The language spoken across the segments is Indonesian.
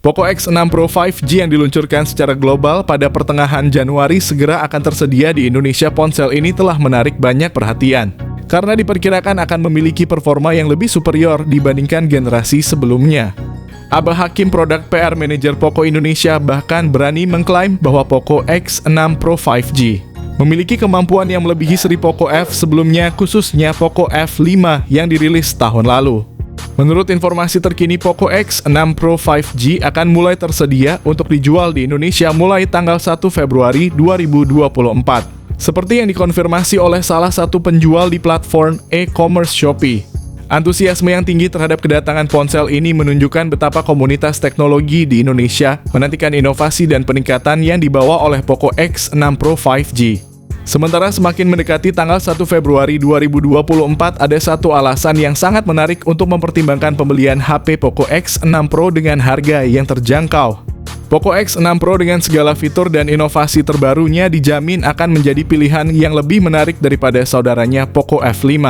Poco X6 Pro 5G yang diluncurkan secara global pada pertengahan Januari segera akan tersedia di Indonesia. Ponsel ini telah menarik banyak perhatian karena diperkirakan akan memiliki performa yang lebih superior dibandingkan generasi sebelumnya. Abah Hakim, Product PR Manager Poco Indonesia, bahkan berani mengklaim bahwa Poco X6 Pro 5G memiliki kemampuan yang melebihi seri Poco F sebelumnya, khususnya Poco F5 yang dirilis tahun lalu. Menurut informasi terkini, Poco X6 Pro 5G akan mulai tersedia untuk dijual di Indonesia mulai tanggal 1 Februari 2024. Seperti yang dikonfirmasi oleh salah satu penjual di platform e-commerce Shopee. Antusiasme yang tinggi terhadap kedatangan ponsel ini menunjukkan betapa komunitas teknologi di Indonesia menantikan inovasi dan peningkatan yang dibawa oleh Poco X6 Pro 5G. Sementara semakin mendekati tanggal 1 Februari 2024, ada satu alasan yang sangat menarik untuk mempertimbangkan pembelian HP Poco X6 Pro dengan harga yang terjangkau. Poco X6 Pro dengan segala fitur dan inovasi terbarunya dijamin akan menjadi pilihan yang lebih menarik daripada saudaranya Poco F5.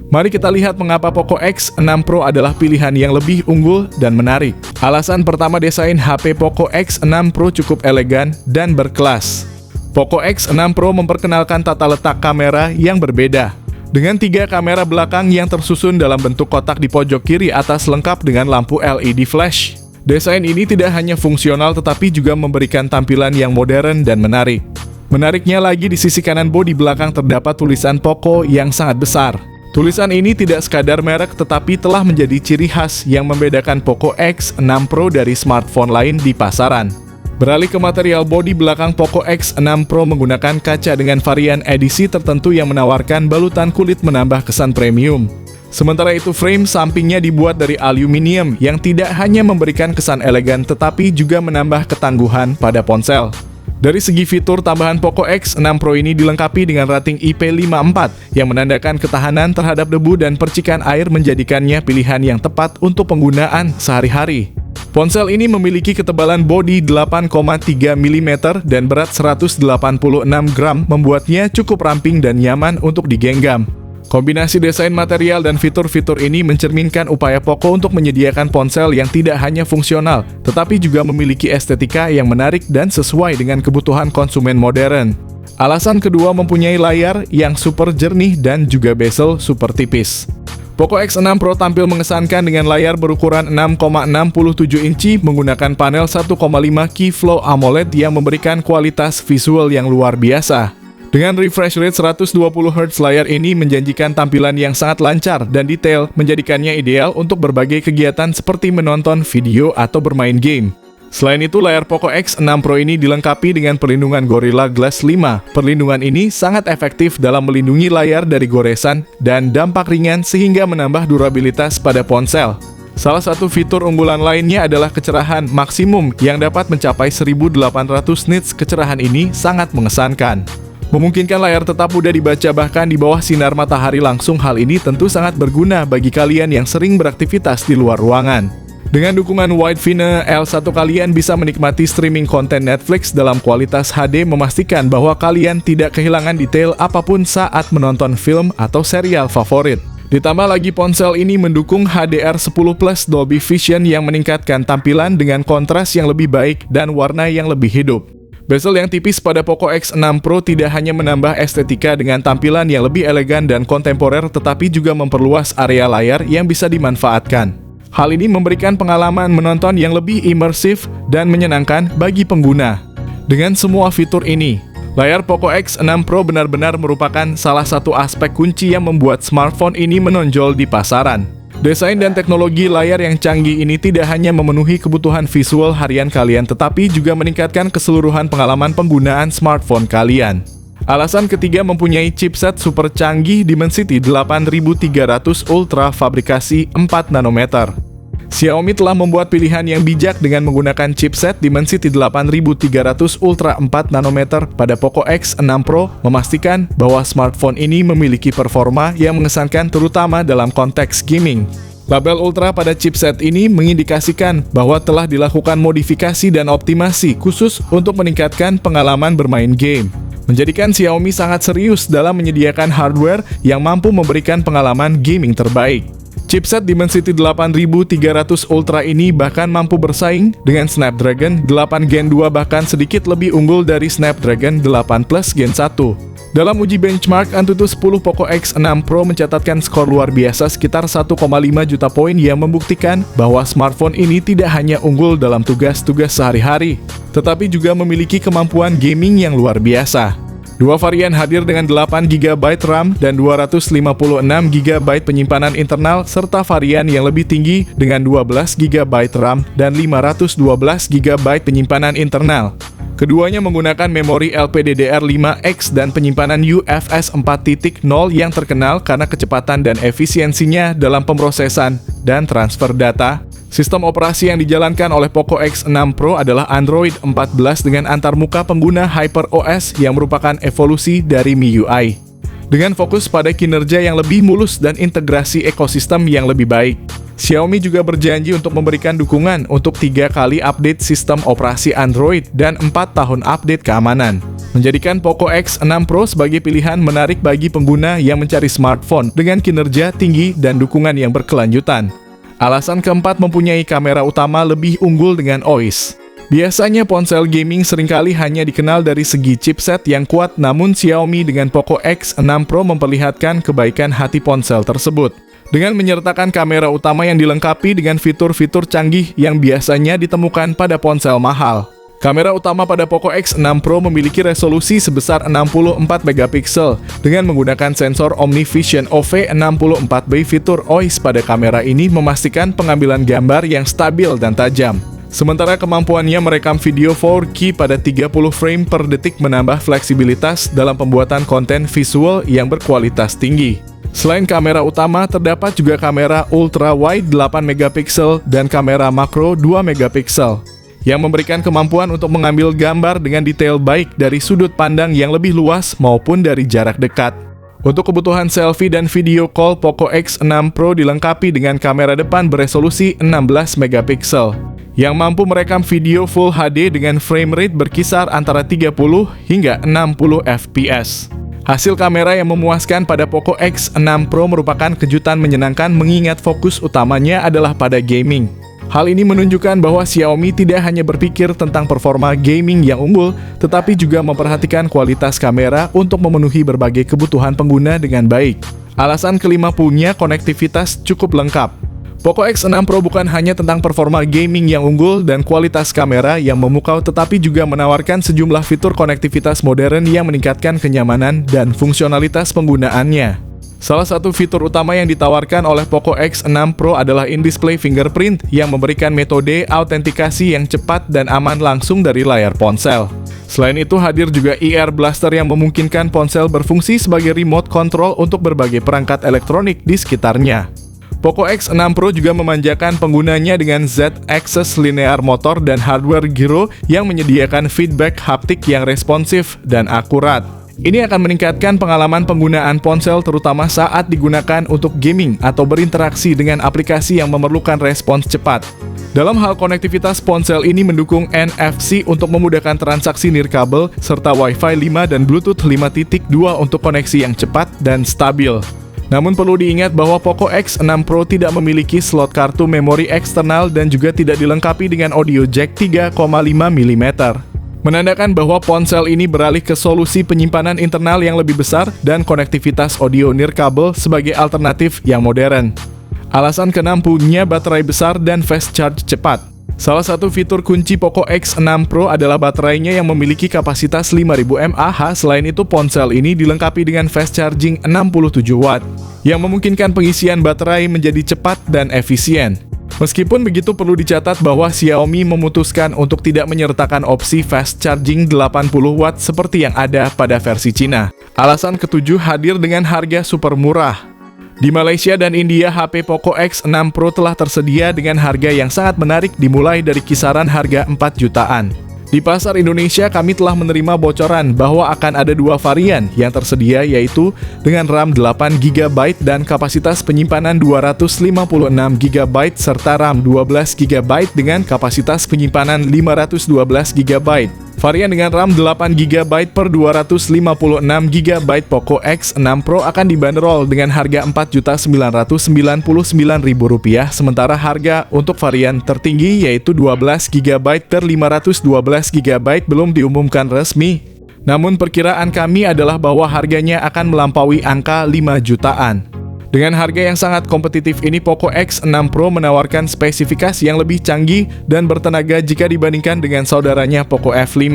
Mari kita lihat mengapa Poco X6 Pro adalah pilihan yang lebih unggul dan menarik. Alasan pertama, desain HP Poco X6 Pro cukup elegan dan berkelas. Poco X6 Pro memperkenalkan tata letak kamera yang berbeda, dengan 3 kamera belakang yang tersusun dalam bentuk kotak di pojok kiri atas lengkap dengan lampu LED flash. Desain ini tidak hanya fungsional tetapi juga memberikan tampilan yang modern dan menarik. Menariknya lagi, di sisi kanan bodi belakang terdapat tulisan Poco yang sangat besar. Tulisan ini tidak sekadar merek tetapi telah menjadi ciri khas yang membedakan Poco X6 Pro dari smartphone lain di pasaran. Beralih ke material bodi belakang, Poco X6 Pro menggunakan kaca dengan varian edisi tertentu yang menawarkan balutan kulit menambah kesan premium. Sementara itu, frame sampingnya dibuat dari aluminium yang tidak hanya memberikan kesan elegan tetapi juga menambah ketangguhan pada ponsel. Dari segi fitur, tambahan Poco X6 Pro ini dilengkapi dengan rating IP54 yang menandakan ketahanan terhadap debu dan percikan air, menjadikannya pilihan yang tepat untuk penggunaan sehari-hari. Ponsel ini memiliki ketebalan bodi 8,3 mm dan berat 186 gram, membuatnya cukup ramping dan nyaman untuk digenggam. Kombinasi desain, material, dan fitur-fitur ini mencerminkan upaya Poco untuk menyediakan ponsel yang tidak hanya fungsional, tetapi juga memiliki estetika yang menarik dan sesuai dengan kebutuhan konsumen modern. Alasan kedua, mempunyai layar yang super jernih dan juga bezel super tipis. Poco X6 Pro tampil mengesankan dengan layar berukuran 6,67 inci menggunakan panel 1,5 Key-Flow AMOLED yang memberikan kualitas visual yang luar biasa. Dengan refresh rate 120Hz, layar ini menjanjikan tampilan yang sangat lancar dan detail, menjadikannya ideal untuk berbagai kegiatan seperti menonton video atau bermain game. Selain itu, layar Poco X6 Pro ini dilengkapi dengan perlindungan Gorilla Glass 5. Perlindungan ini sangat efektif dalam melindungi layar dari goresan dan dampak ringan sehingga menambah durabilitas pada ponsel. Salah satu fitur unggulan lainnya adalah kecerahan maksimum yang dapat mencapai 1800 nits. Kecerahan ini sangat mengesankan, memungkinkan layar tetap mudah dibaca bahkan di bawah sinar matahari langsung. Hal ini tentu sangat berguna bagi kalian yang sering beraktivitas di luar ruangan. Dengan dukungan Widevine L1, kalian bisa menikmati streaming konten Netflix dalam kualitas HD, memastikan bahwa kalian tidak kehilangan detail apapun saat menonton film atau serial favorit. Ditambah lagi, ponsel ini mendukung HDR10+ Dolby Vision yang meningkatkan tampilan dengan kontras yang lebih baik dan warna yang lebih hidup. Bezel yang tipis pada Poco X6 Pro tidak hanya menambah estetika dengan tampilan yang lebih elegan dan kontemporer, tetapi juga memperluas area layar yang bisa dimanfaatkan. Hal ini memberikan pengalaman menonton yang lebih imersif dan menyenangkan bagi pengguna. Dengan semua fitur ini, layar Poco X6 Pro benar-benar merupakan salah satu aspek kunci yang membuat smartphone ini menonjol di pasaran. Desain dan teknologi layar yang canggih ini tidak hanya memenuhi kebutuhan visual harian kalian, tetapi juga meningkatkan keseluruhan pengalaman penggunaan smartphone kalian. Alasan ketiga, mempunyai chipset super canggih Dimensity 8300 Ultra fabrikasi 4 nanometer. Xiaomi telah membuat pilihan yang bijak dengan menggunakan chipset Dimensity 8300 Ultra 4 nanometer pada Poco X6 Pro, memastikan bahwa smartphone ini memiliki performa yang mengesankan terutama dalam konteks gaming. Label Ultra pada chipset ini mengindikasikan bahwa telah dilakukan modifikasi dan optimasi khusus untuk meningkatkan pengalaman bermain game, menjadikan Xiaomi sangat serius dalam menyediakan hardware yang mampu memberikan pengalaman gaming terbaik. Chipset Dimensity 8300 Ultra ini bahkan mampu bersaing dengan Snapdragon 8 Gen 2, bahkan sedikit lebih unggul dari Snapdragon 8 Plus Gen 1. Dalam uji benchmark, Antutu 10 Poco X6 Pro mencatatkan skor luar biasa sekitar 1,5 juta poin yang membuktikan bahwa smartphone ini tidak hanya unggul dalam tugas-tugas sehari-hari, tetapi juga memiliki kemampuan gaming yang luar biasa. Dua varian hadir dengan 8 GB RAM dan 256 GB penyimpanan internal, serta varian yang lebih tinggi dengan 12 GB RAM dan 512 GB penyimpanan internal. Keduanya menggunakan memori LPDDR5X dan penyimpanan UFS 4.0 yang terkenal karena kecepatan dan efisiensinya dalam pemrosesan dan transfer data. Sistem operasi yang dijalankan oleh Poco X6 Pro adalah Android 14 dengan antarmuka pengguna HyperOS yang merupakan evolusi dari MIUI. Dengan fokus pada kinerja yang lebih mulus dan integrasi ekosistem yang lebih baik, Xiaomi juga berjanji untuk memberikan dukungan untuk 3 kali update sistem operasi Android dan 4 tahun update keamanan, menjadikan Poco X6 Pro sebagai pilihan menarik bagi pengguna yang mencari smartphone dengan kinerja tinggi dan dukungan yang berkelanjutan. Alasan keempat, mempunyai kamera utama lebih unggul dengan OIS. Biasanya ponsel gaming seringkali hanya dikenal dari segi chipset yang kuat, namun Xiaomi dengan Poco X6 Pro memperlihatkan kebaikan hati ponsel tersebut. Dengan menyertakan kamera utama yang dilengkapi dengan fitur-fitur canggih yang biasanya ditemukan pada ponsel mahal. Kamera utama pada Poco X6 Pro memiliki resolusi sebesar 64 megapiksel dengan menggunakan sensor OmniVision OV64B. Fitur OIS pada kamera ini memastikan pengambilan gambar yang stabil dan tajam. Sementara kemampuannya merekam video 4K pada 30 frame per detik menambah fleksibilitas dalam pembuatan konten visual yang berkualitas tinggi. Selain kamera utama, terdapat juga kamera ultra wide 8 megapiksel dan kamera makro 2 megapiksel. Yang memberikan kemampuan untuk mengambil gambar dengan detail baik dari sudut pandang yang lebih luas maupun dari jarak dekat. Untuk kebutuhan selfie dan video call, Poco X6 Pro dilengkapi dengan kamera depan beresolusi 16 megapiksel yang mampu merekam video Full HD dengan frame rate berkisar antara 30 hingga 60 fps. Hasil kamera yang memuaskan pada Poco X6 Pro merupakan kejutan menyenangkan mengingat fokus utamanya adalah pada gaming. Hal ini menunjukkan bahwa Xiaomi tidak hanya berpikir tentang performa gaming yang unggul, tetapi juga memperhatikan kualitas kamera untuk memenuhi berbagai kebutuhan pengguna dengan baik. Alasan kelima, punya konektivitas cukup lengkap. Poco X6 Pro bukan hanya tentang performa gaming yang unggul dan kualitas kamera yang memukau, tetapi juga menawarkan sejumlah fitur konektivitas modern yang meningkatkan kenyamanan dan fungsionalitas penggunaannya. Salah satu fitur utama yang ditawarkan oleh Poco X6 Pro adalah in-display fingerprint yang memberikan metode autentikasi yang cepat dan aman langsung dari layar ponsel. Selain itu, hadir juga ear blaster yang memungkinkan ponsel berfungsi sebagai remote control untuk berbagai perangkat elektronik di sekitarnya. Poco X6 Pro juga memanjakan penggunanya dengan Z-Axis linear motor dan hardware gyro yang menyediakan feedback haptik yang responsif dan akurat. Ini akan meningkatkan pengalaman penggunaan ponsel terutama saat digunakan untuk gaming atau berinteraksi dengan aplikasi yang memerlukan respons cepat. Dalam hal konektivitas, ponsel ini mendukung NFC untuk memudahkan transaksi nirkabel serta Wi-Fi 5 dan Bluetooth 5.2 untuk koneksi yang cepat dan stabil. Namun perlu diingat bahwa Poco X6 Pro tidak memiliki slot kartu memori eksternal dan juga tidak dilengkapi dengan audio jack 3,5 mm. Menandakan bahwa ponsel ini beralih ke solusi penyimpanan internal yang lebih besar dan konektivitas audio nirkabel sebagai alternatif yang modern. Alasan keenam, punya baterai besar dan fast charge cepat. Salah satu fitur kunci Poco X6 Pro adalah baterainya yang memiliki kapasitas 5000 mAh. Selain itu, ponsel ini dilengkapi dengan fast charging 67 watt, yang memungkinkan pengisian baterai menjadi cepat dan efisien. Meskipun begitu, perlu dicatat bahwa Xiaomi memutuskan untuk tidak menyertakan opsi fast charging 80 watt seperti yang ada pada versi Cina. Alasan ketujuh, hadir dengan harga super murah. Di Malaysia dan India, HP Poco X6 Pro telah tersedia dengan harga yang sangat menarik dimulai dari kisaran harga 4 jutaan. Di pasar Indonesia, kami telah menerima bocoran bahwa akan ada 2 varian yang tersedia, yaitu dengan RAM 8 GB dan kapasitas penyimpanan 256 GB serta RAM 12 GB dengan kapasitas penyimpanan 512 GB. Varian dengan RAM 8GB per 256GB Poco X6 Pro akan dibanderol dengan harga Rp4.999.000, sementara harga untuk varian tertinggi yaitu 12GB per 512GB belum diumumkan resmi. Namun perkiraan kami adalah bahwa harganya akan melampaui angka 5 jutaan. Dengan harga yang sangat kompetitif ini, Poco X6 Pro menawarkan spesifikasi yang lebih canggih dan bertenaga jika dibandingkan dengan saudaranya Poco F5.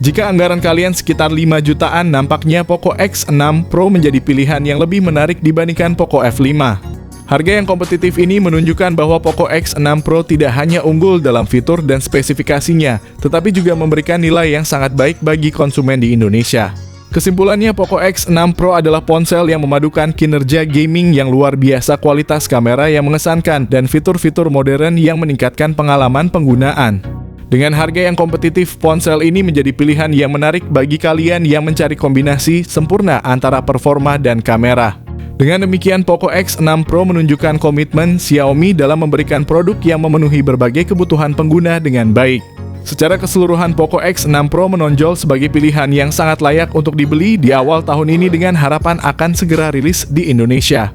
Jika anggaran kalian sekitar 5 jutaan, nampaknya Poco X6 Pro menjadi pilihan yang lebih menarik dibandingkan Poco F5. Harga yang kompetitif ini menunjukkan bahwa Poco X6 Pro tidak hanya unggul dalam fitur dan spesifikasinya, tetapi juga memberikan nilai yang sangat baik bagi konsumen di Indonesia. Kesimpulannya, Poco X6 Pro adalah ponsel yang memadukan kinerja gaming yang luar biasa, kualitas kamera yang mengesankan, dan fitur-fitur modern yang meningkatkan pengalaman penggunaan. Dengan harga yang kompetitif, ponsel ini menjadi pilihan yang menarik bagi kalian yang mencari kombinasi sempurna antara performa dan kamera. Dengan demikian, Poco X6 Pro menunjukkan komitmen Xiaomi dalam memberikan produk yang memenuhi berbagai kebutuhan pengguna dengan baik. Secara keseluruhan, Poco X6 Pro menonjol sebagai pilihan yang sangat layak untuk dibeli di awal tahun ini dengan harapan akan segera rilis di Indonesia.